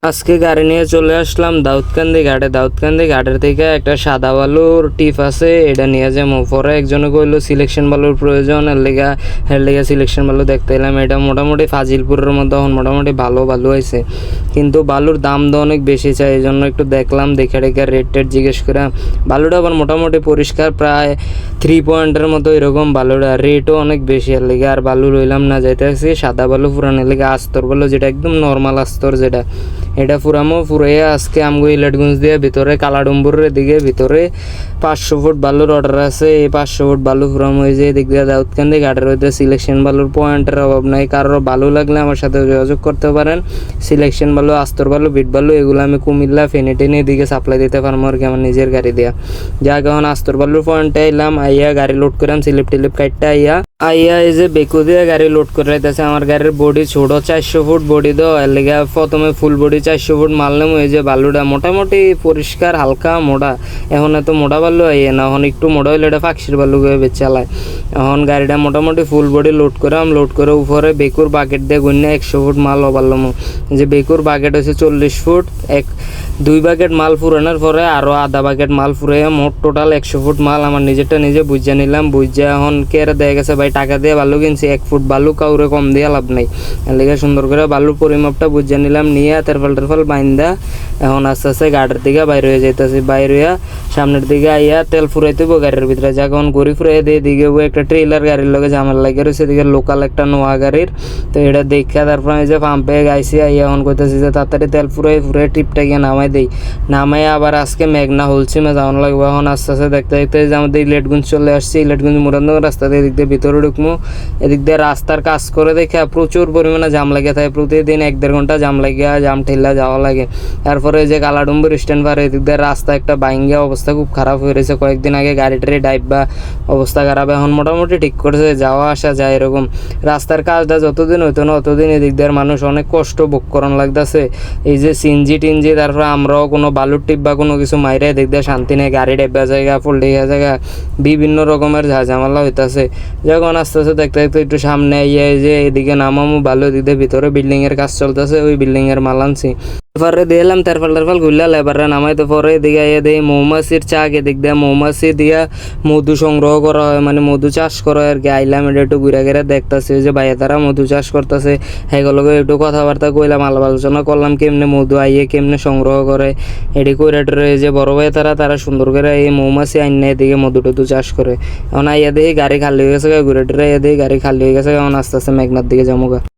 আজকে গাড়ি নিয়ে চলে আসলাম দাউদকান্দি ঘাটে। দাউদকান্দি ঘাটের থেকে একটা সাদা বালুর টিপ আছে, এটা নিয়ে যাবো। পরে একজনে কইলো সিলেকশন বালুর প্রয়োজন, এর লেগা সিলেকশন বালু দেখতে এলাম। এটা মোটামুটি ফাজিলপুরের মধ্যে এখন মোটামুটি ভালো বালু হয়েছে, কিন্তু বালুর দাম তো অনেক বেশি চাই। এই জন্য একটু দেখলাম, দেখে রেট জিজ্ঞেস করে। বালুটা আবার মোটামুটি পরিষ্কার, প্রায় 3 পয়েন্টের মতো এরকম বালুটা, রেটও অনেক বেশি। এর লেগে আর বালু লইলাম না, যাইতেছি সাদা বালু পুরানোর লেগে আস্তর বালু, যেটা একদম নর্মাল আস্তর, যেটা এটা ফুরাইয়া আজকে আমগো ইলাটগঞ্জ দিয়ে ভিতরে কালাডম্বরের দিকে ভিতরে 500 ফুট বালুর অর্ডার আছে। এই 500 ফুট বালু ফুরামো হয়ে যায়। এদিক দিয়ে দাউদকান্দি ঘাটের হইতে সিলেকশন বালুর পয়েন্টের অভাব নাই। কারোর বালু লাগলে আমার সাথে যোগাযোগ করতে পারেন। সিলেকশন বালু, আস্তর বালু, বিট বালু এগুলো আমি কুমিল্লা, ফেনী টেনে এদিকে সাপ্লাই দিতে পারবো আর কি, আমার নিজের গাড়ি দিয়া। যাক এখন আস্তর বালুর পয়েন্টে এলাম, আইয়া গাড়ি লোড করাম, স্লিপ টিলিপ কাটতে আইয়া এই যে বেকু দিয়ে গাড়ি লোড করে রাইতেছে। আমার গাড়ির বডি ছোট, 400 ফুট বডি তো, এর লেগে প্রথমে ফুল বডি 400 ফুট মারলাম। এই যে বালুটা মোটামুটি পরিষ্কার, হালকা মোটা। এখন এত মোটা বালু আইয়ে না, এখন একটু মোটা হইলে এটা ফাঁকশির বালু হয়ে চালায়। এখন গাড়িটা মোটামুটি ফুল বডি লোড করে উপরে বেকুর বাকেট দিয়ে গুন্যা 100 ফুট মাল পারলাম। যে বেকুর বাকেট হচ্ছে 40 ফুট, 2 বাকেট মাল ফুরানোর পরে আরও আধা বাকেট মাল ফুরাইয়া মোট টোটাল 100 ফুট মাল আমার নিজেরটা নিজে বুঝা নিলাম। বুঝা এখন কেড়ে দেয়া গেছে, ভাই টাকা দিয়ে বালু কিনছি, 1 ফুট বালু কাউরে কম দিয়ে লাভ নাই। এর লেগে সুন্দর করে বালুর পরিমাপটা বুঝা নিলাম, নিয়ে তেরফাল বাইন্দা এখন আস্তে আস্তে গাড়ির দিকে বাইর হয়ে যাইতেছি। বাইর হইয়া সামনের দিকে আইয়া তেল ফুরাইতে গাড়ির ভিতরে। যখন ঘুরি ফুরাই দিয়ে দিকে একটা ট্রেলার গাড়ির লগে ঝামেলা লাগে রয়েছে, এদিকে লোকাল একটা নোয়া গাড়ির। তো এটা দেখা তারপর এই যে পাম্পে গাইছি, আইয়া এখন কইতেছি যে তাড়াতাড়ি তেল ফুরাই টিপটা গিয়ে নামাই দেই। নামাই আবার আজকে মেঘনা হলসিমে যাওয়ান লাগবে। এখন আস্তে আস্তে দেখতে যে আমাদের ইলেটগঞ্জ চলে আসছি। ইলেটগঞ্জ মুরাদনগর রাস্তা দিয়ে এদিক দিয়ে ভিতরে ঢুকবো। এদিক দিয়ে রাস্তার কাজ করে দেখে প্রচুর পরিমাণে জাম লাগে থাকে, প্রতিদিন 1-1.5 ঘন্টা জাম লাগিয়া জাম ঠেলা যাওয়া লাগে। তারপরে যে কালাডম্বর স্ট্যান্ড পারে এদিক দিয়ে রাস্তা একটা বাইঙ্গা অবস্থা খুব খারাপ হয়ে রয়েছে। কয়েকদিন আগে গাড়িটারি ডাইভ বা অবস্থা খারাপ, এখন মোটামুটি ঠিক করেছে, যাওয়া আসা যায় এরকম। রাস্তার কাজটা যতদিন হইতো না ততদিন এদিক দিয়ে মানুষ অনেক কষ্ট ভোগ করণ লাগতেছে। এই যে সিনজি টিনজি, তারপরে আমরাও কোনো বালুর টিপ বা কোনো কিছু মাইরে এদিক দিয়ে শান্তি নেই, গাড়ি ডেবা জায়গা, ফুলডিঘা জায়গা, বিভিন্ন রকমের ঝামেলা হইতেছে। যখন আস্তে আস্তে দেখতে দেখতে একটু সামনে আইয়া যে এদিকে নামামু, ভালো এদিক দিয়ে ভিতরে বিল্ডিংয়ের কাজ চলতেছে, ওই বিল্ডিংয়ের মাল আনছি। এবারে দিলাম তেরফাল ঘুরলা লেবারে নামাইতে, পরে এদিকে আইয়া দেই মৌমাছির চাক, এদিক দিয়ে মৌমাছি দিয়া মধু সংগ্রহ করা হয়, মানে মধু চাষ করা হয় আর কি। আইলাম এটা একটু ঘুরে ঘুরে দেখতেছে যে ভাইয়া তারা মধু চাষ করতেছে, সেগুলোকে একটু কথাবার্তা কইলাম, আলাপ আলোচনা করলাম কেমনে মধু আইয়ে কেমনে সংগ্রহ করে। এটি কইরা যে বড় ভাই তারা সুন্দর করে এই মৌমাছি আইন এদিকে মধু টধু চাষ করে। এখন আইয়া দেখি গাড়ি খালি হয়ে গেছে, ঘুরে টুরে আইয়া দেখি গাড়ি খালি হয়ে গেছে। এখন আস্তে আস্তে মেঘনার দিকে যাবো।